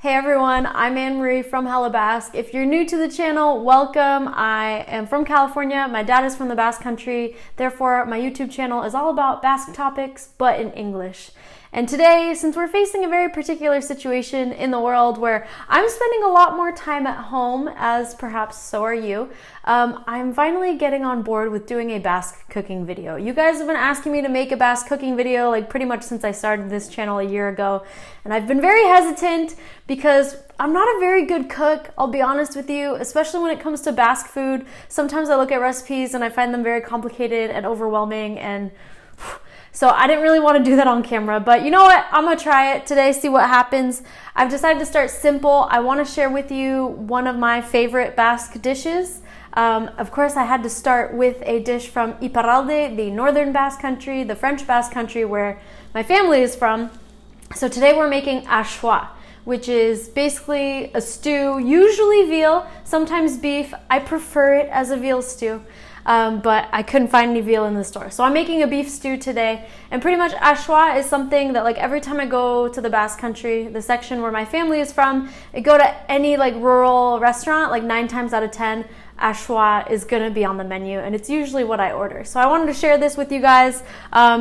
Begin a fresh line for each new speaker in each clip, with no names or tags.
Hey everyone, I'm Anne-Marie from Hella Basque. If you're new to the channel, welcome. I am from California. My dad is from the Basque Country. Therefore, my YouTube channel is all about Basque topics, but in English. And today, since we're facing a very particular situation in the world where I'm spending a lot more time at home, as perhaps so are you, I'm finally getting on board with doing a Basque cooking video. You guys have been asking me to make a Basque cooking video like pretty much since I started this channel a year ago. And I've been very hesitant because I'm not a very good cook, I'll be honest with you, especially when it comes to Basque food. Sometimes I look at recipes and I find them very complicated and overwhelming, and so I didn't really want to do that on camera, but you know what? I'm going to try it today, see what happens. I've decided to start simple. I want to share with you one of my favorite Basque dishes. Of course, I had to start with a dish from Iparralde, the Northern Basque Country, the French Basque Country where my family is from. So today we're making Axoa, which is basically a stew, usually veal, sometimes beef. I prefer it as a veal stew. But I couldn't find any veal in the store. So I'm making a beef stew today. And pretty much Axoa is something that like every time I go to the Basque Country, the section where my family is from, I go to any like rural restaurant, like 9 times out of 10, Axoa is gonna be on the menu, and it's usually what I order. So I wanted to share this with you guys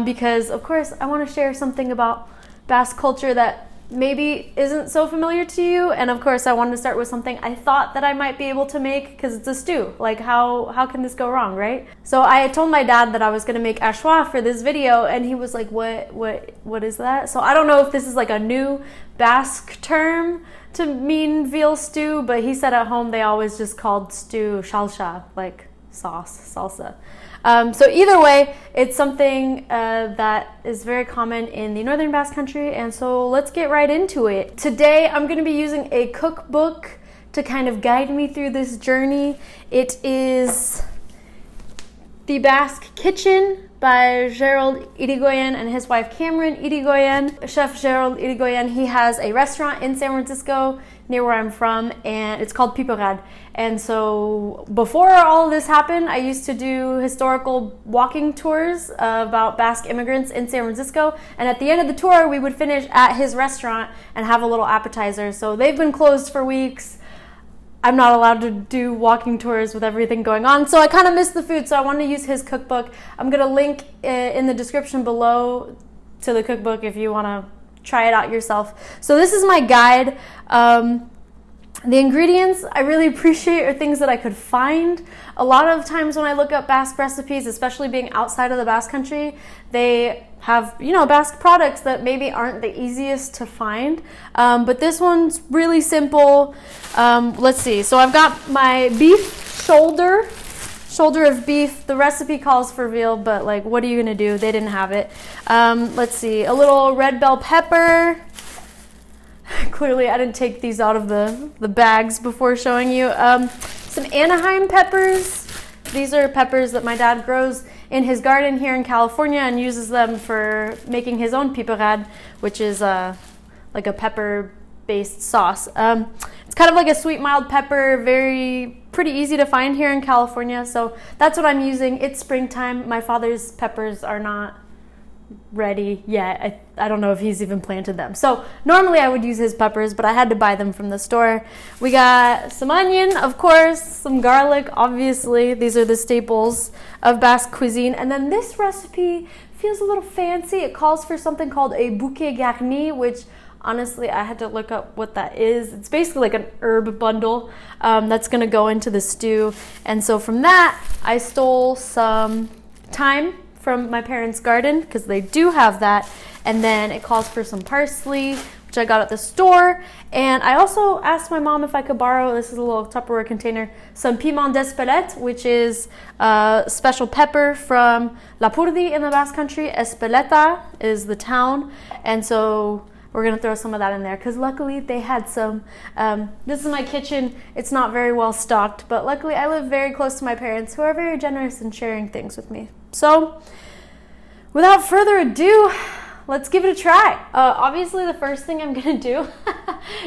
because of course I want to share something about Basque culture that maybe isn't so familiar to you, and of course I wanted to start with something I thought that I might be able to make because it's a stew. Like how can this go wrong, right? So I had told my dad that I was gonna make Axoa for this video, and he was like, what is that? So I don't know if this is like a new Basque term to mean veal stew, but he said at home they always just called stew salsa, like sauce, salsa. So either way, it's something that is very common in the Northern Basque Country, and so let's get right into it. Today, I'm going to be using a cookbook to kind of guide me through this journey. It is The Basque Kitchen by Gerald Irigoyen and his wife Cameron Irigoyen. Chef Gerald Irigoyen, he has a restaurant in San Francisco near where I'm from, and it's called Iparralde. And so before all of this happened, I used to do historical walking tours about Basque immigrants in San Francisco, and at the end of the tour we would finish at his restaurant and have a little appetizer. So they've been closed for weeks. I'm not allowed to do walking tours with everything going on, so I kind of miss the food, so I wanted to use his cookbook. I'm going to link in the description below to the cookbook if you want to try it out yourself. So this is my guide. The ingredients I really appreciate are things that I could find. A lot of times when I look up Basque recipes, especially being outside of the Basque Country, they have, Basque products that maybe aren't the easiest to find. But this one's really simple. Let's see. So I've got my beef shoulder of beef. The recipe calls for veal, but like, what are you gonna do? They didn't have it. Let's see. A little red bell pepper. Clearly, I didn't take these out of the bags before showing you. Some Anaheim peppers. These are peppers that my dad grows in his garden here in California and uses them for making his own piparade, which is like a pepper-based sauce. It's kind of like a sweet, mild pepper, pretty easy to find here in California. So that's what I'm using. It's springtime. My father's peppers are not ready yet. I don't know if he's even planted them. So normally I would use his peppers, but I had to buy them from the store. We got some onion, of course, some garlic, obviously. These are the staples of Basque cuisine. And then this recipe feels a little fancy. It calls for something called a bouquet garni, which honestly I had to look up what that is. It's basically like an herb bundle that's going to go into the stew. And so from that, I stole some thyme from my parents' garden because they do have that, and then it calls for some parsley, which I got at the store, and I also asked my mom if I could borrow, this is a little Tupperware container, some piment d'Espelette, which is a special pepper from Lapurdi in the Basque Country. Espeleta is the town, and so we're gonna throw some of that in there because luckily they had some. This is my kitchen. It's not very well stocked, but luckily I live very close to my parents, who are very generous in sharing things with me. So without further ado, let's give it a try. Obviously the first thing I'm gonna do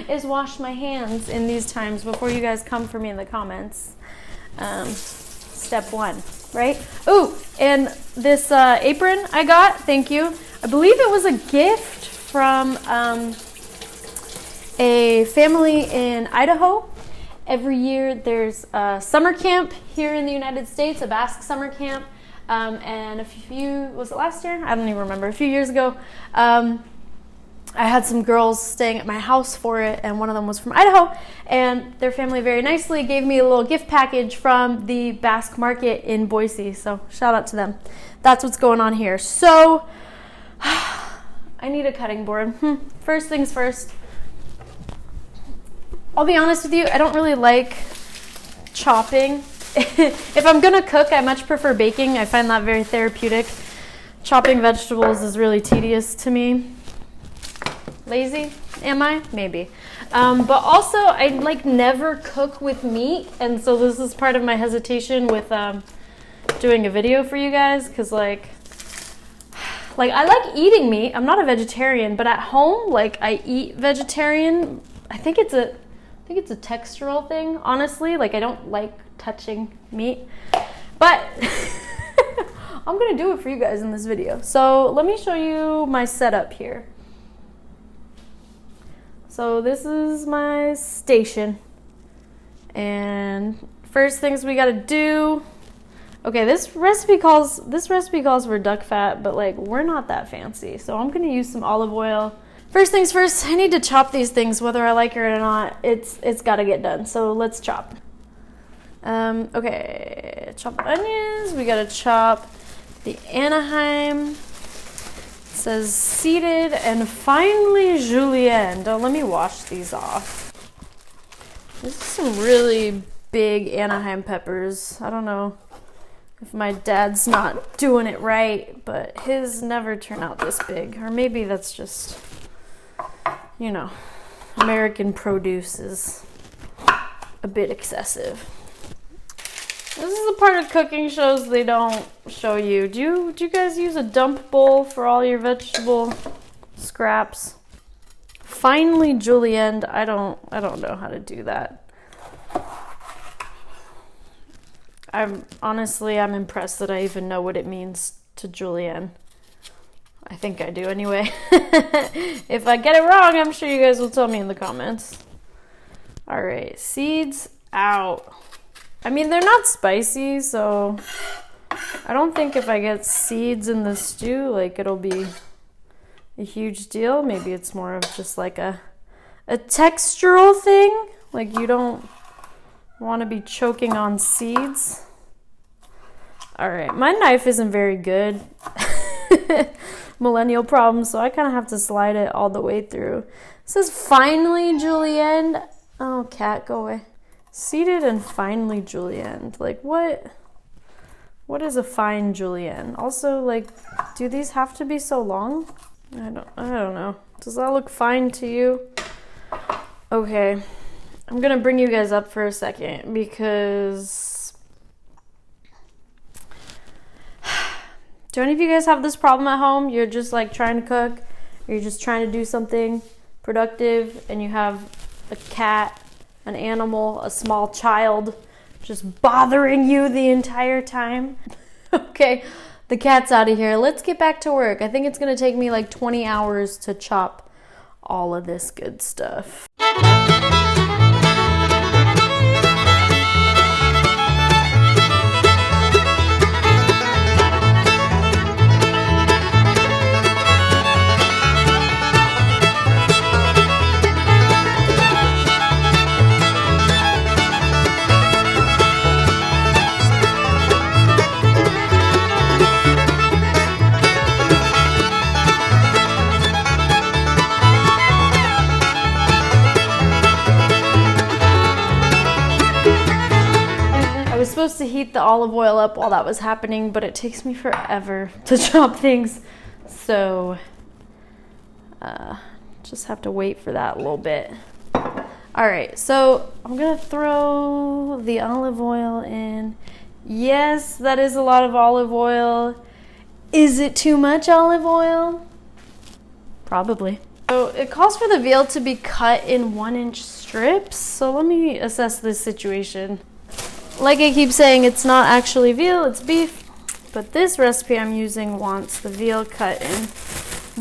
is wash my hands in these times before you guys come for me in the comments. Step one, right? Ooh, and this apron I got, thank you. I believe it was a gift from a family in Idaho. Every year there's a summer camp here in the United States, a Basque summer camp. And was it last year? I don't even remember. A few years ago, I had some girls staying at my house for it, and one of them was from Idaho, and their family very nicely gave me a little gift package from the Basque market in Boise, so shout out to them. That's what's going on here. So, I need a cutting board. First things first, I'll be honest with you, I don't really like chopping. If I'm gonna cook, I much prefer baking. I find that very therapeutic. Chopping vegetables is really tedious to me. Lazy, am I? Maybe. But also, I never cook with meat, and so this is part of my hesitation with doing a video for you guys, because I like eating meat. I'm not a vegetarian, but at home, I eat vegetarian. I think it's a textural thing, honestly. I don't like touching meat, but I'm gonna do it for you guys in this video. So let me show you my setup here. So this is my station, and first things we gotta do. Okay, this recipe calls for duck fat, but we're not that fancy, so I'm gonna use some olive oil. First things first, I need to chop these things, whether I like it or not. It's gotta get done. So let's chop. Okay, chop onions. We gotta chop the Anaheim. It says seeded and finely julienne. Oh, let me wash these off. This is some really big Anaheim peppers. I don't know if my dad's not doing it right, but his never turn out this big. Or maybe that's just, American produce is a bit excessive. This is a part of cooking shows they don't show you. Do you guys use a dump bowl for all your vegetable scraps? Finely julienne. I don't know how to do that. I'm impressed that I even know what it means to julienne. I think I do anyway. If I get it wrong, I'm sure you guys will tell me in the comments. All right, seeds out. I mean, they're not spicy, so I don't think if I get seeds in the stew, it'll be a huge deal. Maybe it's more of just a textural thing. You don't want to be choking on seeds. All right, my knife isn't very good. Millennial problem, so I kind of have to slide it all the way through. It says finely julienne. Oh, cat, go away. Seeded and finely julienne. What is a fine julienne? Also, do these have to be so long? I don't know. Does that look fine to you? Okay. I'm gonna bring you guys up for a second because do any of you guys have this problem at home? You're just trying to cook, or you're just trying to do something productive, and you have a cat, an animal, a small child just bothering you the entire time. Okay, the cat's out of here. Let's get back to work. I think it's gonna take me 20 hours to chop all of this good stuff. Supposed to heat the olive oil up while that was happening, but it takes me forever to chop things, so just have to wait for that a little bit. All right, so I'm gonna throw the olive oil in. Yes, that is a lot of olive oil. Is it too much olive oil? Probably. So it calls for the veal to be cut in 1-inch strips, so let me assess this situation. Like I keep saying, it's not actually veal, it's beef. But this recipe I'm using wants the veal cut in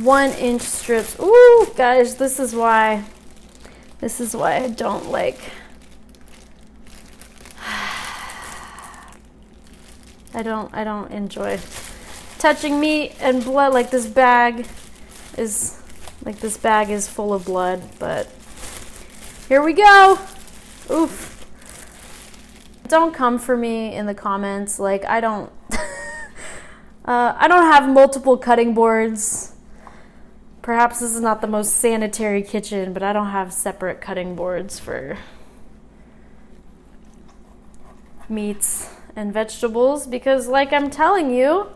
1-inch strips. Ooh, guys, this is why This is why I don't like, I don't enjoy touching meat and blood. Like this bag is full of blood, but here we go. Oof. Don't come for me in the comments. Like I don't have multiple cutting boards. Perhaps this is not the most sanitary kitchen, but I don't have separate cutting boards for meats and vegetables because, like I'm telling you,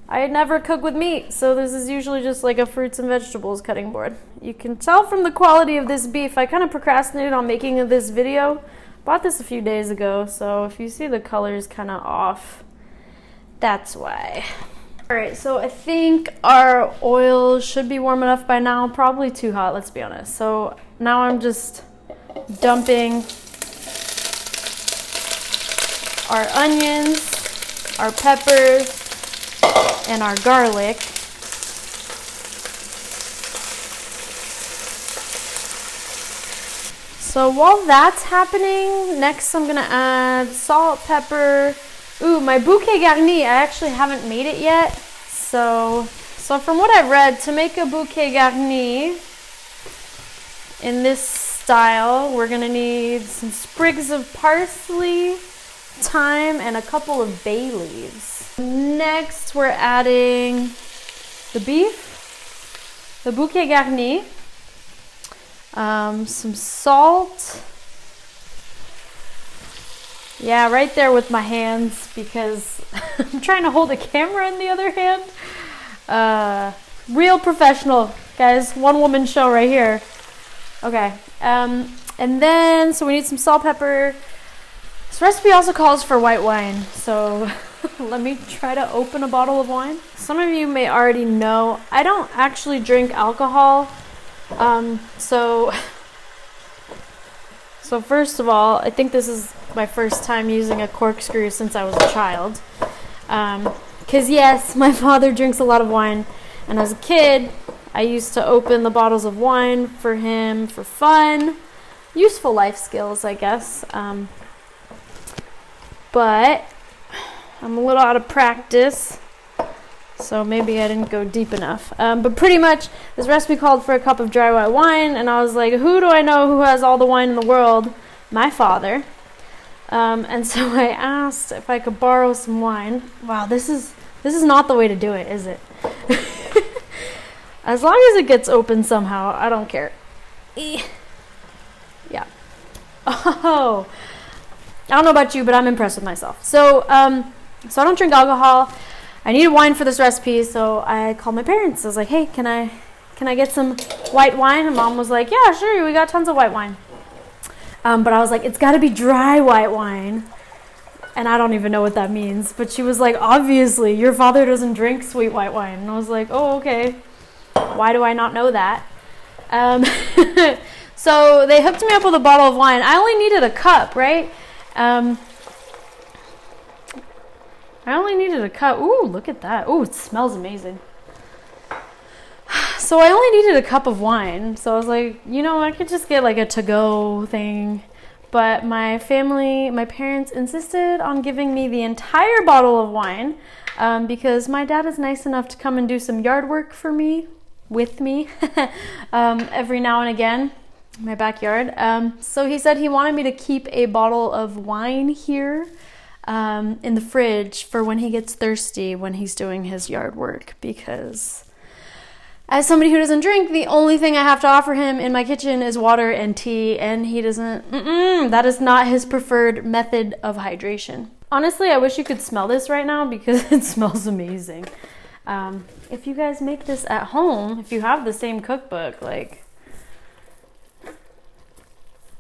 I never cook with meat. So this is usually just like a fruits and vegetables cutting board. You can tell from the quality of this beef. I kind of procrastinated on making this video. Bought this a few days ago, so if you see the colors kind of off, that's why. All right, so I think our oil should be warm enough by now. Probably too hot, let's be honest. So now I'm just dumping our onions, our peppers, and our garlic. So while that's happening, next I'm gonna add salt, pepper. Ooh, my bouquet garni, I actually haven't made it yet. So from what I've read, to make a bouquet garni in this style, we're gonna need some sprigs of parsley, thyme, and a couple of bay leaves. Next, we're adding the beef, the bouquet garni, some salt. Yeah, right there with my hands because I'm trying to hold a camera in the other hand. Real professional, guys. One woman show right here. Okay. And then, so we need some salt, pepper. This recipe also calls for white wine. So let me try to open a bottle of wine. Some of you may already know, I don't actually drink alcohol. So first of all, I think this is my first time using a corkscrew since I was a child. Because yes, my father drinks a lot of wine, and as a kid, I used to open the bottles of wine for him for fun. Useful life skills, I guess. But I'm a little out of practice, so maybe I didn't go deep enough. But pretty much, this recipe called for a cup of dry white wine, and I was like, who do I know who has all the wine in the world? My father. And so I asked if I could borrow some wine. Wow, this is not the way to do it, is it? As long as it gets open somehow, I don't care. Yeah. Oh, I don't know about you, but I'm impressed with myself. So I don't drink alcohol. I needed wine for this recipe, so I called my parents. I was like, hey, can I get some white wine? And Mom was like, yeah, sure, we got tons of white wine. But I was like, it's got to be dry white wine. And I don't even know what that means. But she was like, obviously, your father doesn't drink sweet white wine. And I was like, oh, okay. Why do I not know that? So they hooked me up with a bottle of wine. I only needed a cup, right? I only needed a cup. Ooh, look at that. Ooh, it smells amazing. So I only needed a cup of wine. So I was like, you know, I could just get like a to-go thing. But my parents insisted on giving me the entire bottle of wine because my dad is nice enough to come and do some yard work for me, with me, every now and again in my backyard. So he said he wanted me to keep a bottle of wine here in the fridge for when he gets thirsty when he's doing his yard work, because as somebody who doesn't drink, the only thing I have to offer him in my kitchen is water and tea, and he doesn't, that is not his preferred method of hydration. Honestly, I wish you could smell this right now because it smells amazing. If you guys make this at home, if you have the same cookbook, like,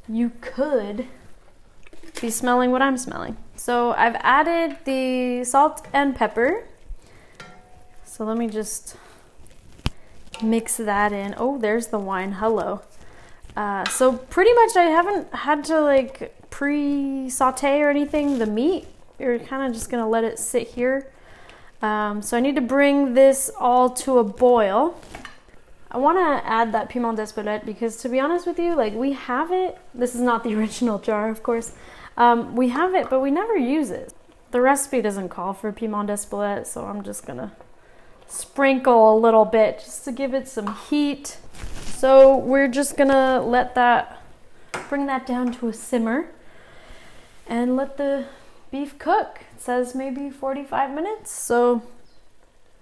you could be smelling what I'm smelling. So I've added the salt and pepper. So let me just mix that in. Oh, there's the wine. Hello. So pretty much I haven't had to like pre-saute or anything the meat. You're kind of just gonna let it sit here. So I need to bring this all to a boil. I want to add that piment d'Espelette because, to be honest with you, like, we have it. This is not the original jar, of course. We have it, but we never use it. The recipe doesn't call for piment d'Espelette, so I'm just gonna sprinkle a little bit just to give it some heat. So we're just gonna let that, bring that down to a simmer and let the beef cook. It says maybe 45 minutes, so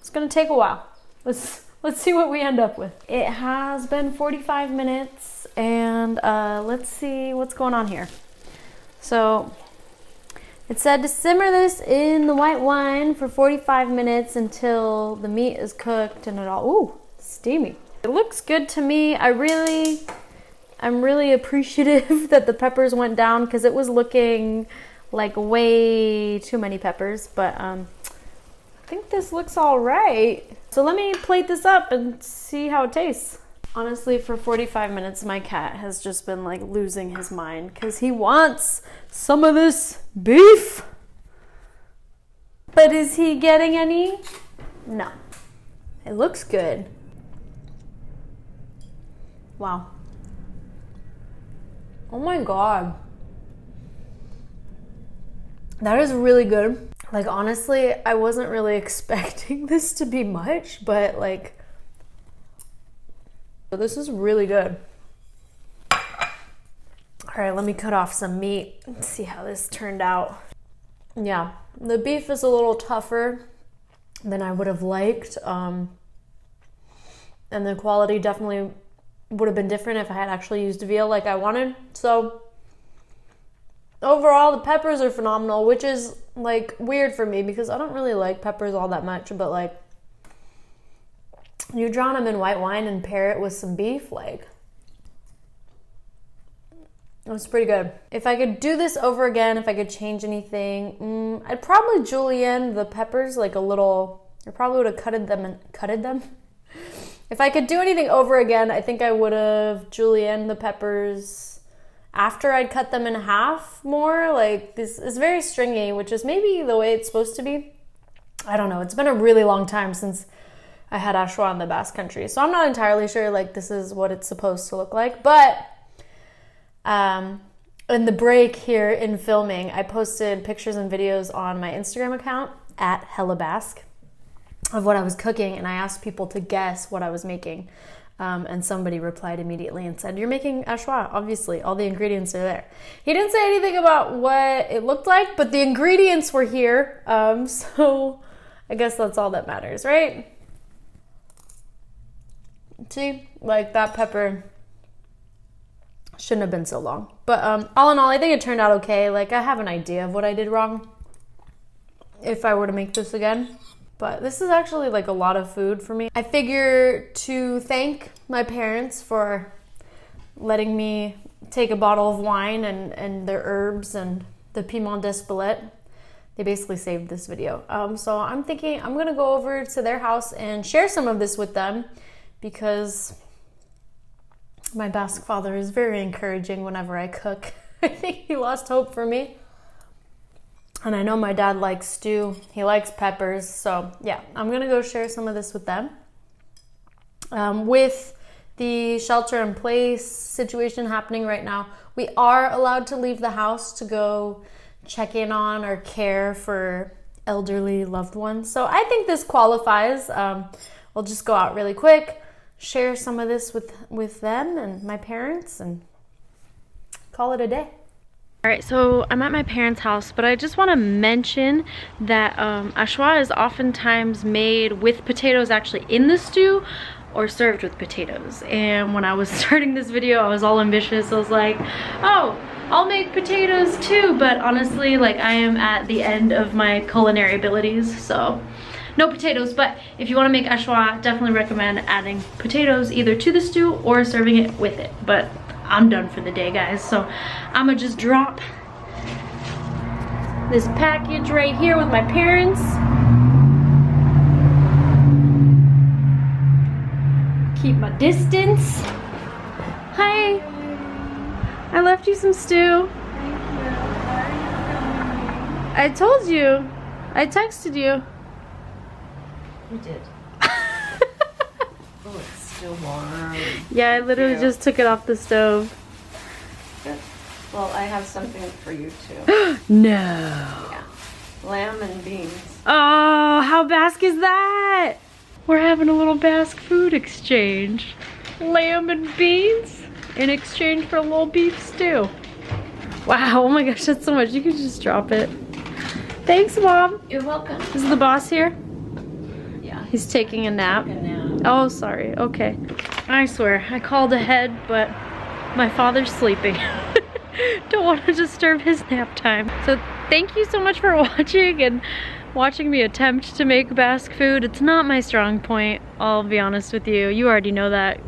it's gonna take a while. Let's see what we end up with. It has been 45 minutes, and let's see what's going on here. So it said to simmer this in the white wine for 45 minutes until the meat is cooked and it all, ooh, steamy. It looks good to me. I'm really appreciative that the peppers went down because it was looking like way too many peppers, but I think this looks all right. So let me plate this up and see how it tastes. Honestly, for 45 minutes, my cat has just been like losing his mind because he wants some of this beef. But is he getting any? No. It looks good. Wow. Oh my God. That is really good. Like, honestly, I wasn't really expecting this to be much, but like, this is really good. All right, let me cut off some meat and see how this turned out. Yeah, the beef is a little tougher than I would have liked. And the quality definitely would have been different if I had actually used veal like I wanted. So overall, the peppers are phenomenal, which is like weird for me because I don't really like peppers all that much, but like, you drown them in white wine and pair it with some beef, like, it was pretty good. If I could do this over again, if I could change anything, I'd probably julienne the peppers like a little. I probably would have cutted them. If I could do anything over again, I think I would have julienne the peppers after I'd cut them in half more. Like, this is very stringy, which is maybe the way it's supposed to be. I don't know. It's been a really long time since I had Axoa in the Basque Country, so I'm not entirely sure like this is what it's supposed to look like. But in the break here in filming, I posted pictures and videos on my Instagram account at @HellaBasque of what I was cooking, and I asked people to guess what I was making. And somebody replied immediately and said, "You're making Axoa, obviously. All the ingredients are there." He didn't say anything about what it looked like, but the ingredients were here. So I guess that's all that matters, right? See, like, that pepper shouldn't have been so long. But all in all, I think it turned out okay. Like, I have an idea of what I did wrong if I were to make this again. But this is actually like a lot of food for me. I figure to thank my parents for letting me take a bottle of wine and their herbs and the piment d'Espelette. They basically saved this video. So I'm thinking I'm gonna go over to their house and share some of this with them, because my Basque father is very encouraging whenever I cook. I think he lost hope for me. And I know my dad likes stew. He likes peppers. So yeah, I'm gonna go share some of this with them. With the shelter in place situation happening right now, we are allowed to leave the house to go check in on or care for elderly loved ones. So I think this qualifies. We'll just go out really quick, share some of this with them and my parents, and call it a day. All right, so I'm at my parents' house, but I just want to mention that Axoa is oftentimes made with potatoes actually in the stew or served with potatoes. And when I was starting this video, I was all ambitious. I was like, oh, I'll make potatoes too. But honestly, like, I am at the end of my culinary abilities, so no potatoes. But if you want to make Axoa, definitely recommend adding potatoes either to the stew or serving it with it. But I'm done for the day, guys, so I'm gonna just drop this package right here with my parents. Keep my distance. Hi. I left you some stew. I told you. I texted you.
You did. Oh, it's too warm.
Yeah, I literally just took it off the stove.
Good. Well, I have something for you too.
No.
Yeah. Lamb and beans.
Oh, how Basque is that? We're having a little Basque food exchange. Lamb and beans in exchange for a little beef stew. Wow, oh my gosh, that's so much. You can just drop it. Thanks, Mom.
You're welcome.
Is the boss here?
Yeah.
He's taking a nap.
Take a nap.
Oh, sorry. Okay. I swear, I called ahead, but my father's sleeping. Don't want to disturb his nap time. So thank you so much for watching and watching me attempt to make Basque food. It's not my strong point, I'll be honest with you. You already know that.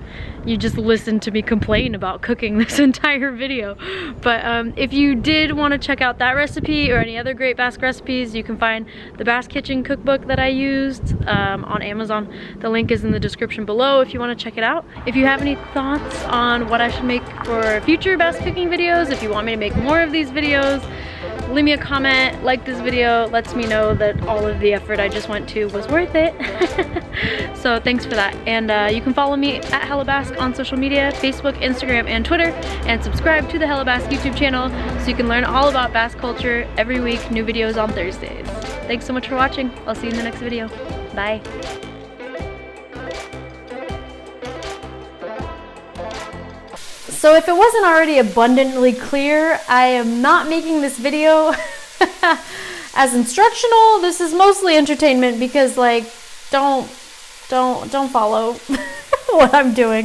You just listened to me complain about cooking this entire video. But if you did want to check out that recipe or any other great Basque recipes, you can find the Basque Kitchen cookbook that I used on Amazon. The link is in the description below if you want to check it out. If you have any thoughts on what I should make for future Basque cooking videos, if you want me to make more of these videos, leave me a comment, like this video, lets me know that all of the effort I just went to was worth it. So thanks for that. And you can follow me at Hella Basque on social media, Facebook, Instagram, and Twitter, and subscribe to the Hella Basque YouTube channel so you can learn all about Basque culture every week, new videos on Thursdays. Thanks so much for watching. I'll see you in the next video. Bye. So if it wasn't already abundantly clear, I am not making this video as instructional. This is mostly entertainment because, like, don't follow what I'm doing.